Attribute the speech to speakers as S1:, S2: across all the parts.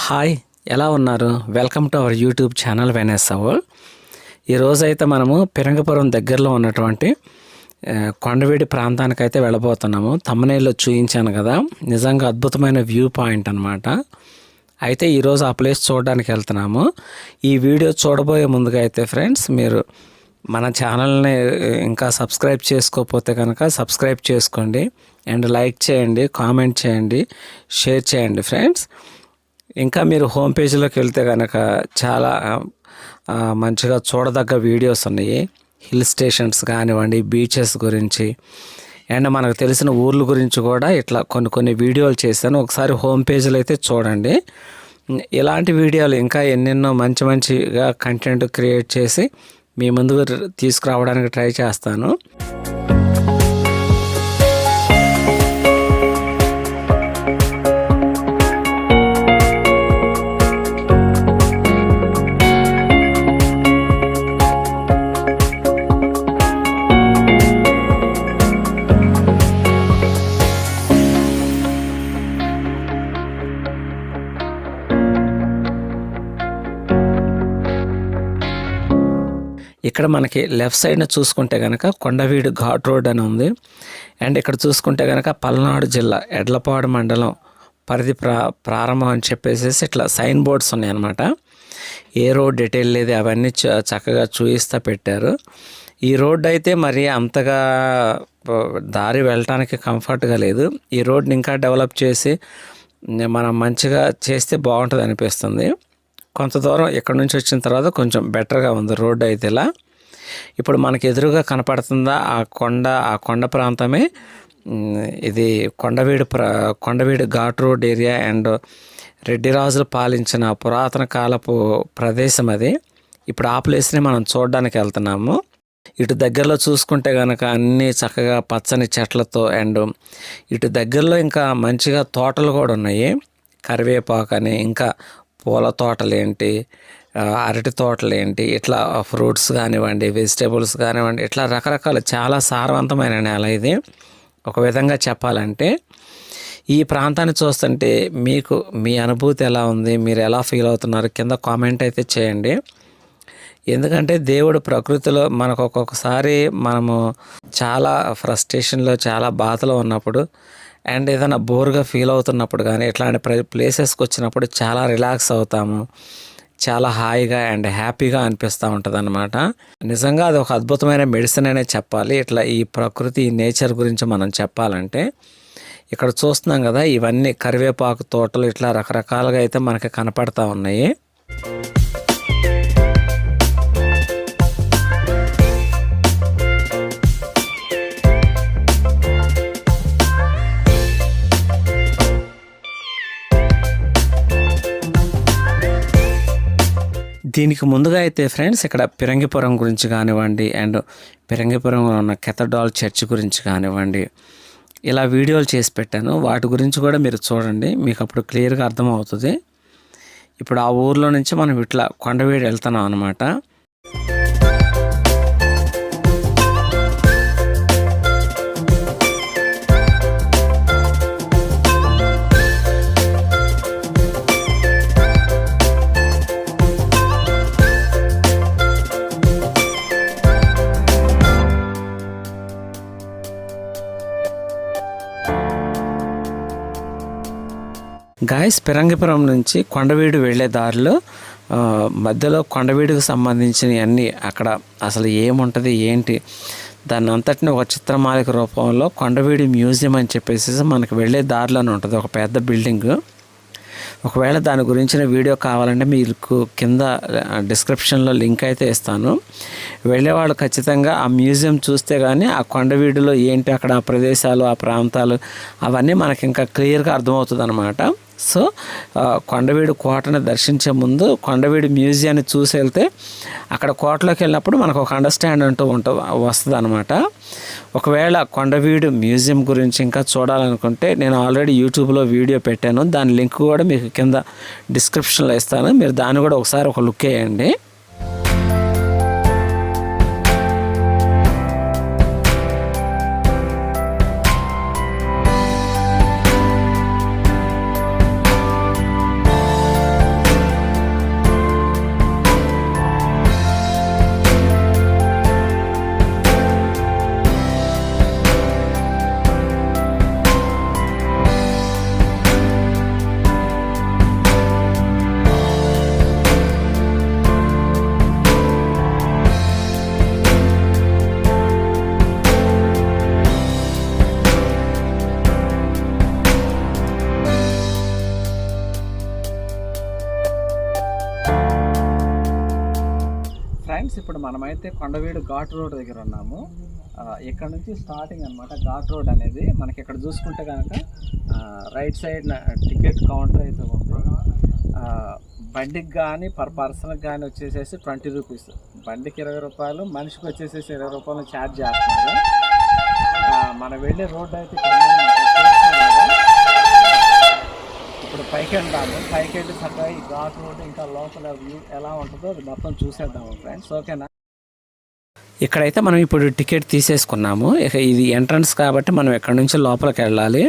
S1: Hi, ఎలా ఉన్నారు? Welcome to our YouTube channel Vanessa world. ఈరోజైతే మనము పిరంగపురం దగ్గరలో ఉన్నటువంటి కొండవీడి ప్రాంతానికైతే వెళ్ళబోతున్నాము. తమ్మనేల్లో చూయించాను కదా, నిజంగా అద్భుతమైన వ్యూ పాయింట్ అనమాట. అయితే ఈరోజు ఆ ప్లేస్ చూడడానికి వెళ్తున్నాము. ఈ వీడియో చూడబోయే ముందుగా అయితే ఫ్రెండ్స్, మీరు మన ఛానల్ని ఇంకా సబ్స్క్రైబ్ చేసుకోకపోతే కనుక సబ్స్క్రైబ్ చేసుకోండి అండ్ లైక్ చేయండి, కామెంట్ చేయండి, షేర్ చేయండి ఫ్రెండ్స్. ఇంకా మీరు హోమ్ పేజీలోకి వెళ్తే కనుక చాలా మంచిగా చూడదగ్గ వీడియోస్ ఉన్నాయి. హిల్ స్టేషన్స్ కానివ్వండి, బీచెస్ గురించి అండ్ మనకు తెలిసిన ఊర్ల గురించి కూడా ఇట్లా కొన్ని వీడియోలు చేశాను. ఒకసారి హోమ్ పేజీలో అయితే చూడండి. ఇలాంటి వీడియోలు ఇంకా ఎన్నెన్నో మంచిగా కంటెంట్ క్రియేట్ చేసి మీ ముందుకు తీసుకురావడానికి ట్రై చేస్తాను. ఇక్కడ మనకి లెఫ్ట్ సైడ్న చూసుకుంటే కనుక కొండవీడు ఘాట్ రోడ్ అని ఉంది. అండ్ ఇక్కడ చూసుకుంటే కనుక పల్నాడు జిల్లా ఎడ్లపాడు మండలం పరిధి ప్రారంభం అని చెప్పేసి ఇట్లా సైన్ బోర్డ్స్ ఉన్నాయన్నమాట. ఏ రోడ్ డీటెయిల్ లేదు, అవన్నీ చక్కగా చూపిస్తూ పెట్టారు. ఈ రోడ్ అయితే మరి అంతగా దారి వెళ్ళటానికి కంఫర్ట్గా లేదు. ఈ రోడ్ని ఇంకా డెవలప్ చేసి మనం మంచిగా చేస్తే బాగుంటుంది అనిపిస్తుంది. కొంత దూరం ఇక్కడ నుంచి వచ్చిన తర్వాత కొంచెం బెటర్గా ఉంది రోడ్డు అయితే. ఇలా ఇప్పుడు మనకి ఎదురుగా కనపడుతుందా ఆ కొండ ప్రాంతమే ఇది Kondaveedu ghat road area and Reddy రాజులు పాలించిన పురాతన కాలపు ప్రదేశం అది. ఇప్పుడు ఆ ప్లేస్ని మనం చూడడానికి వెళ్తున్నాము. ఇటు దగ్గరలో చూసుకుంటే కనుక అన్నీ చక్కగా పచ్చని చెట్లతో అండ్ ఇటు దగ్గరలో ఇంకా మంచిగా తోటలు కూడా ఉన్నాయి. కరివేపాకు అని, ఇంకా పూల తోటలు ఏంటి, అరటి తోటలు ఏంటి, ఇట్లా ఫ్రూట్స్ కానివ్వండి, వెజిటేబుల్స్ కానివ్వండి, ఇట్లా రకరకాల చాలా సారవంతమైన నేల ఇది. ఒక విధంగా చెప్పాలంటే ఈ ప్రాంతాన్ని చూస్తుంటే మీకు మీ అనుభూతి ఎలా ఉంది, మీరు ఎలా ఫీల్ అవుతున్నారు కింద కామెంట్ అయితే చేయండి. ఎందుకంటే దేవుడు ప్రకృతిలో మనకు ఒక్కొక్కసారి మనము చాలా ఫ్రస్ట్రేషన్లో, చాలా బాధలో ఉన్నప్పుడు అండ్ ఏదైనా బోర్గా ఫీల్ అవుతున్నప్పుడు కానీ ఇట్లాంటి ప్లేసెస్కి వచ్చినప్పుడు చాలా రిలాక్స్ అవుతాము, చాలా హాయిగా అండ్ హ్యాపీగా అనిపిస్తూ ఉంటుంది అన్నమాట. నిజంగా అది ఒక అద్భుతమైన మెడిసిన్ అనే చెప్పాలి. ఇట్లా ఈ ప్రకృతి, ఈ నేచర్ గురించి మనం చెప్పాలంటే ఇక్కడ చూస్తున్నాం కదా, ఇవన్నీ కరివేపాకు తోటలు ఇట్లా రకరకాలుగా అయితే మనకి కనపడతా ఉన్నాయి. దీనికి ముందుగా అయితే ఫ్రెండ్స్ ఇక్కడ పిరంగిపురం గురించి కానివ్వండి అండ్ పిరంగిపురంలో ఉన్న కెథడ్రాల్ చర్చ్ గురించి కానివ్వండి ఇలా వీడియోలు చేసి పెట్టాను. వాటి గురించి కూడా మీరు చూడండి, మీకు అప్పుడు క్లియర్గా అర్థమవుతుంది. ఇప్పుడు ఆ ఊర్లో నుంచి మనం ఇట్లా కొండవీడు వెళ్తున్నాం అన్నమాట. గాయస్, పిరంగిపురం నుంచి కొండవీడు వెళ్ళే దారిలో మధ్యలో కొండవీడుకు సంబంధించిన అన్నీ అక్కడ అసలు ఏముంటుంది ఏంటి దాన్ని అంతటిని ఒక చిత్రమాలిక రూపంలో కొండవీడు మ్యూజియం అని చెప్పేసి మనకు వెళ్ళే దారిలోనే ఉంటుంది ఒక పెద్ద బిల్డింగ్. ఒకవేళ దాని గురించిన వీడియో కావాలంటే మీకు కింద డిస్క్రిప్షన్లో లింక్ అయితే ఇస్తాను. వెళ్ళేవాళ్ళు ఖచ్చితంగా ఆ మ్యూజియం చూస్తే కానీ ఆ కొండవీడులో ఏంటి అక్కడ ఆ ప్రదేశాలు, ఆ ప్రాంతాలు అవన్నీ మనకి ఇంకా క్లియర్గా అర్థమవుతుంది అనమాట. సో కొండవీడు కోటను దర్శించే ముందు కొండవీడు మ్యూజియాన్ని చూసి వెళ్తే అక్కడ కోటలోకి వెళ్ళినప్పుడు మనకు ఒక అండర్స్టాండ్ అంటూ వస్తుంది అనమాట. ఒకవేళ కొండవీడు మ్యూజియం గురించి ఇంకా చూడాలనుకుంటే నేను ఆల్రెడీ యూట్యూబ్లో వీడియో పెట్టాను, దాని లింక్ కూడా మీకు కింద డిస్క్రిప్షన్లో ఇస్తాను. మీరు దాన్ని కూడా ఒకసారి ఒక లుక్ వేయండి. ఫ్రెండ్స్, ఇప్పుడు మనమైతే కొండవీడు ఘాట్ రోడ్ దగ్గర ఉన్నాము. ఇక్కడ నుంచి స్టార్టింగ్ అనమాట ఘాట్ రోడ్ అనేది. మనకి ఇక్కడ చూసుకుంటే కనుక రైట్ సైడ్ టికెట్ కౌంటర్ అయితే ఉంది. బండికి కానీ పర్ పర్సన్కి కానీ వచ్చేసేసి 20 రూపీస్, బండికి 20 రూపాయలు, మనిషికి వచ్చేసేసి 20 రూపాయలు ఛార్జ్ చేస్తున్నారు. మనం వెళ్ళే రోడ్డు అయితే ఇప్పుడు పైకి వెళ్దాము. పైకి వెళ్ళి చక్కగా ఈ ఘాట్ రోడ్ ఇంకా లోపల వ్యూ ఎలా ఉంటుందో అది మొత్తం చూసేద్దాము ఫ్రెండ్స్, ఓకేనా. ఇక్కడైతే మనం ఇప్పుడు టికెట్ తీసేసుకున్నాము. ఇక ఇది ఎంట్రన్స్ కాబట్టి మనం ఎక్కడి నుంచి లోపలికి వెళ్ళాలి.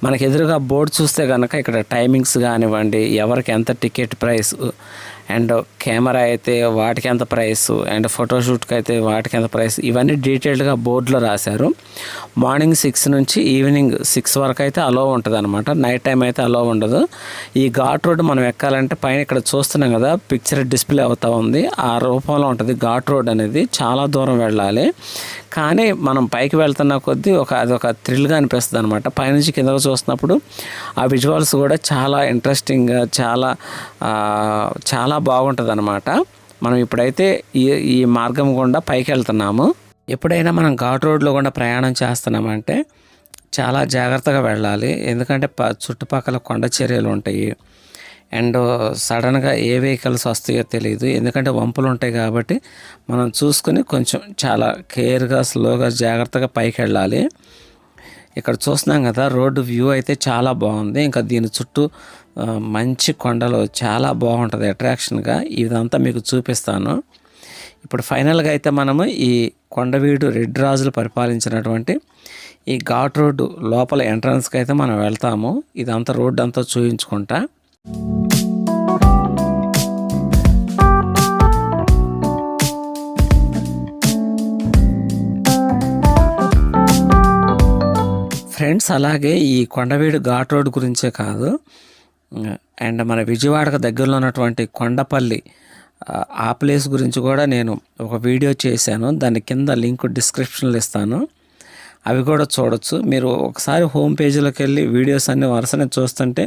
S1: మనకు ఎదురుగా బోర్డు చూస్తే కనుక ఇక్కడ టైమింగ్స్ కానివ్వండి, ఎవరికి ఎంత టికెట్ ప్రైస్, అండ్ కెమెరా అయితే వాటికి ఎంత ప్రైస్, అండ్ ఫోటోషూట్కి అయితే వాటికి ఎంత ప్రైస్, ఇవన్నీ డీటెయిల్డ్గా బోర్డులో రాశారు. మార్నింగ్ 6 నుంచి ఈవినింగ్ 6 వరకు అయితే అలో ఉంటుంది అనమాట. నైట్ టైం అయితే అలో ఉండదు. ఈ ఘాట్ రోడ్ మనం ఎక్కాలంటే పైన ఇక్కడ చూస్తున్నాం కదా పిక్చర్ డిస్ప్లే అవుతూ ఉంది, ఆ రూపంలో ఉంటుంది ఘాట్ రోడ్ అనేది. చాలా దూరం వెళ్ళాలి, కానీ మనం పైకి వెళ్తున్న కొద్దీ అదొక థ్రిల్గా అనిపిస్తుంది అనమాట. పైనుంచి కిందకు చూస్తున్నప్పుడు ఆ విజువల్స్ కూడా చాలా ఇంట్రెస్టింగ్గా చాలా బాగుంటుంది అనమాట. మనం ఇప్పుడైతే ఈ మార్గం గుండా పైకి వెళ్తున్నాము. ఎప్పుడైనా మనం ఘాట్ రోడ్లో గుండా ప్రయాణం చేస్తున్నామంటే చాలా జాగ్రత్తగా వెళ్ళాలి. ఎందుకంటే చుట్టుపక్కల కొండ చర్యలు ఉంటాయి, అండ్ సడన్గా ఏ వెహికల్స్ వస్తాయో తెలియదు. ఎందుకంటే వంపులు ఉంటాయి కాబట్టి మనం చూసుకుని కొంచెం చాలా కేర్గా స్లోగా జాగ్రత్తగా పైకి వెళ్ళాలి. ఇక్కడ చూస్తున్నాం కదా రోడ్డు వ్యూ అయితే చాలా బాగుంది. ఇంకా దీని చుట్టూ మంచి కొండలు చాలా బాగుంటుంది అట్రాక్షన్గా. ఇదంతా మీకు చూపిస్తాను. ఇప్పుడు ఫైనల్గా అయితే మనము ఈ కొండవీడు రెడ్డి రాజులు పరిపాలించినటువంటి ఈ ఘాట్ రోడ్డు లోపల ఎంట్రన్స్కి అయితే మనం వెళ్తాము. ఇదంతా రోడ్డు అంతా చూపించుకుంటా. ఫ్రెండ్స్, అలాగే ఈ కొండవీడు ఘాట్ రోడ్ గురించే కాదు, అండ్ మన విజయవాడకు దగ్గరలో ఉన్నటువంటి కొండపల్లి ఆ ప్లేస్ గురించి కూడా నేను ఒక వీడియో చేశాను. దాని కింద లింక్ డిస్క్రిప్షన్లో ఇస్తాను, అవి కూడా చూడొచ్చు. మీరు ఒకసారి హోమ్ పేజీలోకి వెళ్ళి వీడియోస్ అన్ని వరుసనే చూస్తుంటే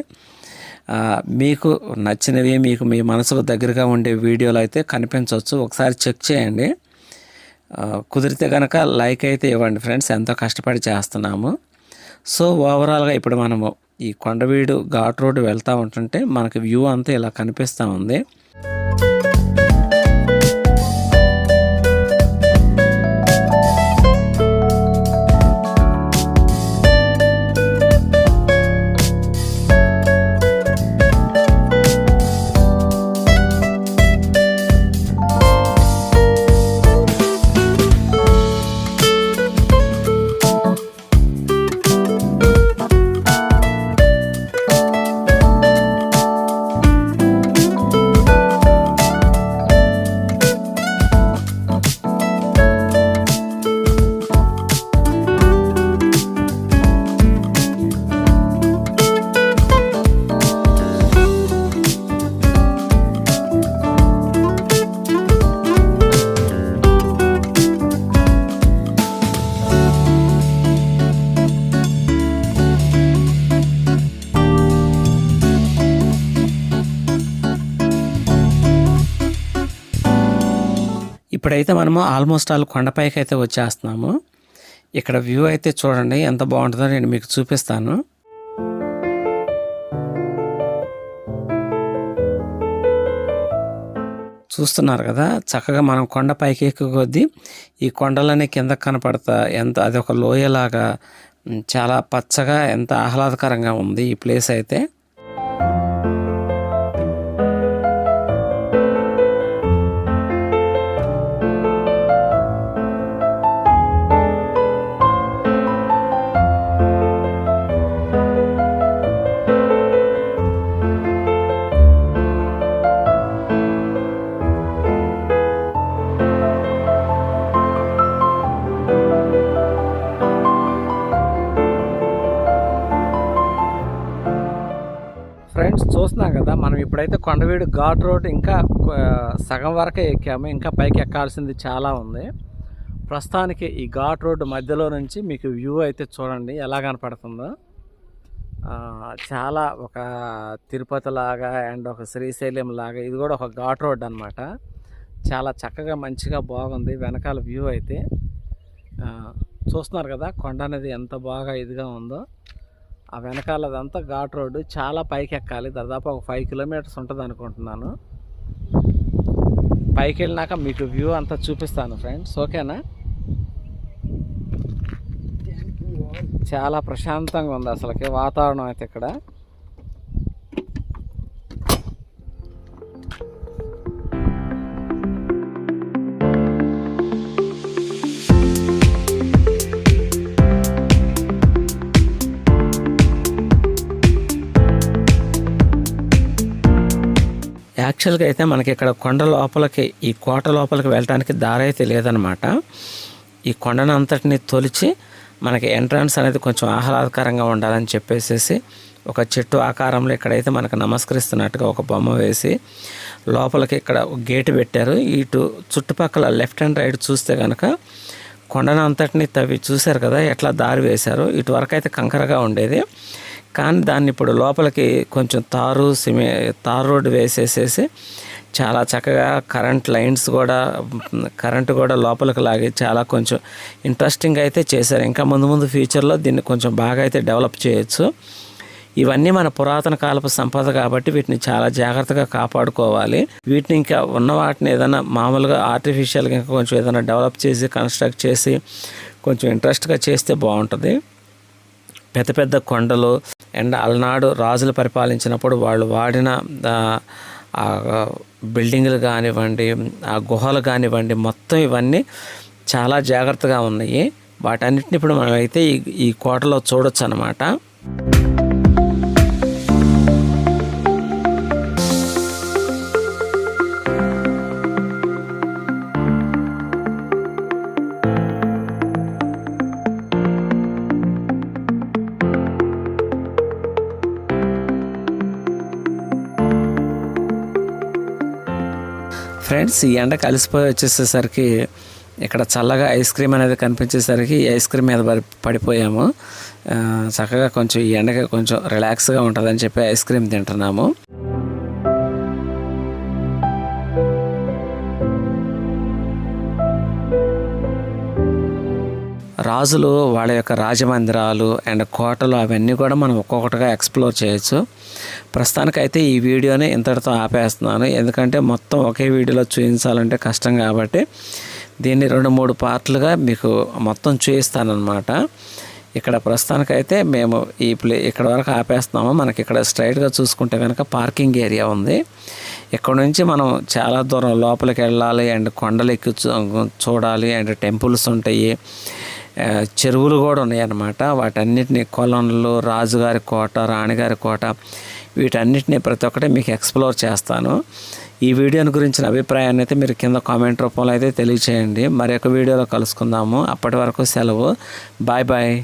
S1: మీకు నచ్చినవి, మీకు మీ మనసుకు దగ్గరగా ఉండే వీడియోలు అయితే కనిపించవచ్చు. ఒకసారి చెక్ చేయండి. కుదిరితే కనుక లైక్ అయితే ఇవ్వండి ఫ్రెండ్స్, ఎంతో కష్టపడి చేస్తున్నాము. సో ఓవరాల్గా ఇప్పుడు మనము ఈ కొండవీడు ఘాట్ రోడ్డు వెళ్తూ ఉంటుంటే మనకు వ్యూ అంతా ఇలా కనిపిస్తూ ఉంది. ఇప్పుడైతే మనము ఆల్మోస్ట్ కొండపైకి అయితే వచ్చేస్తున్నాము. ఇక్కడ వ్యూ అయితే చూడండి ఎంత బాగుంటుందో నేను మీకు చూపిస్తాను. చూస్తున్నారు కదా, చక్కగా మనం కొండపైకి ఎక్కే కొద్దీ ఈ కొండలన్నీ కింద కనపడతా అదొక లోయలాగా చాలా పచ్చగా ఎంత ఆహ్లాదకరంగా ఉంది ఈ ప్లేస్ అయితే. ఫ్రెండ్స్, చూస్తున్నాం కదా మనం ఇప్పుడైతే కొండవీడు ఘాట్ రోడ్ ఇంకా సగం వరకే ఎక్కాము. ఇంకా పైకి ఎక్కాల్సింది చాలా ఉంది. ప్రస్తుతానికి ఈ ఘాట్ రోడ్డు మధ్యలో నుంచి మీకు వ్యూ అయితే చూడండి ఎలా కనపడుతుందో. చాలా ఒక తిరుపతి లాగా అండ్ ఒక శ్రీశైలం లాగా ఇది కూడా ఒక ఘాట్ రోడ్ అనమాట. చాలా చక్కగా మంచిగా బాగుంది వెనకాల వ్యూ అయితే. చూస్తున్నారు కదా కొండ అనేది ఎంత బాగా ఇదిగా ఉందో. ఆ వెనకాల అదంతా ఘాట్ రోడ్డు, చాలా పైకి ఎక్కాలి, దాదాపు ఒక 5 కిలోమీటర్స్ ఉంటుంది అనుకుంటున్నాను. పైకి వెళ్ళినాక మీకు వ్యూ అంతా చూపిస్తాను ఫ్రెండ్స్, ఓకేనా? చాలా ప్రశాంతంగా ఉంది అసలుకి వాతావరణం అయితే ఇక్కడ. యాక్చువల్గా అయితే మనకి ఇక్కడ కొండ లోపలికి, ఈ కోట లోపలికి వెళ్ళడానికి దారి అయితే లేదనమాట. ఈ కొండను అంతటిని తొలిచి మనకి ఎంట్రన్స్ అనేది కొంచెం ఆహ్లాదకరంగా ఉండాలని చెప్పేసి ఒక చెట్టు ఆకారంలో ఇక్కడైతే మనకు నమస్కరిస్తున్నట్టుగా ఒక బొమ్మ వేసి లోపలికి ఇక్కడ గేటు పెట్టారు. ఇటు చుట్టుపక్కల లెఫ్ట్ అండ్ రైట్ చూస్తే కనుక కొండను అంతటిని తవ్వి చూశారు కదా ఎట్లా దారి వేశారు. ఇటువరకు అయితే కంకరగా ఉండేది, కానీ దాన్ని ఇప్పుడు లోపలికి కొంచెం తారు రోడ్డు వేసేసేసి చాలా చక్కగా కరెంటు కూడా లోపలికి లాగి చాలా కొంచెం ఇంట్రెస్టింగ్ అయితే చేశారు. ఇంకా ముందు ఫ్యూచర్లో దీన్ని కొంచెం బాగా అయితే డెవలప్ చేయొచ్చు. ఇవన్నీ మన పురాతన కాలపు సంపద కాబట్టి వీటిని చాలా జాగ్రత్తగా కాపాడుకోవాలి. వీటిని ఇంకా ఉన్న వాటిని ఏదైనా మామూలుగా ఆర్టిఫిషియల్గా ఇంకా కొంచెం ఏదైనా డెవలప్ చేసి కన్స్ట్రక్ట్ చేసి కొంచెం ఇంట్రెస్ట్గా చేస్తే బాగుంటుంది. పెద్ద పెద్ద కొండలు అండ్ అలనాడు రాజులు పరిపాలించినప్పుడు వాళ్ళు వాడిన ఆ బిల్డింగులు కానివ్వండి, ఆ గుహలు కానివ్వండి, మొత్తం ఇవన్నీ చాలా జాగ్రత్తగా ఉన్నాయి. వాటన్నిటిని ఇప్పుడు మనమైతే ఈ కోటలో చూడొచ్చు అన్నమాట. ఫ్రెండ్స్, ఈ ఎండకు అలసిపోయి వచ్చేసేసరికి ఇక్కడ చల్లగా ఐస్ క్రీమ్ అనేది కనిపించేసరికి ఈ ఐస్ క్రీమ్ మీద పడిపోయాము. చక్కగా కొంచెం ఈ ఎండకి కొంచెం రిలాక్స్గా ఉంటుందని చెప్పి ఐస్ క్రీమ్ తింటున్నాము. రాజులు వాళ్ళ యొక్క రాజమందిరాలు అండ్ కోటలు అవన్నీ కూడా మనం ఒక్కొక్కటిగా ఎక్స్ప్లోర్ చేయొచ్చు. ప్రస్తుతానికైతే ఈ వీడియోని ఇంతటితో ఆపేస్తున్నాను, ఎందుకంటే మొత్తం ఒకే వీడియోలో చూపించాలంటే కష్టం కాబట్టి దీన్ని 2-3 పార్ట్లుగా మీకు మొత్తం చూపిస్తానన్నమాట. ఇక్కడ ప్రస్తుతానికైతే మేము ఇక్కడ వరకు ఆపేస్తున్నాము. మనకి ఇక్కడ స్ట్రైట్గా చూసుకుంటే కనుక పార్కింగ్ ఏరియా ఉంది. ఇక్కడ నుంచి మనం చాలా దూరం లోపలికి వెళ్ళాలి అండ్ కొండలు ఎక్కి చూడాలి అండ్ టెంపుల్స్ ఉంటాయి, చెరువులు కూడా ఉన్నాయి అన్నమాట. వాటన్నిటిని కొలనులు, రాజుగారి కోట, రాణిగారి కోట, వీటన్నిటిని ప్రతి ఒక్కటి మీకు ఎక్స్ప్లోర్ చేస్తాను. ఈ వీడియోని గురించిన అభిప్రాయాన్ని అయితే మీరు కింద కామెంట్ రూపంలో అయితే తెలియచేయండి. మరి ఒక వీడియోలో కలుసుకుందాము. అప్పటి వరకు సెలవు. Bye bye.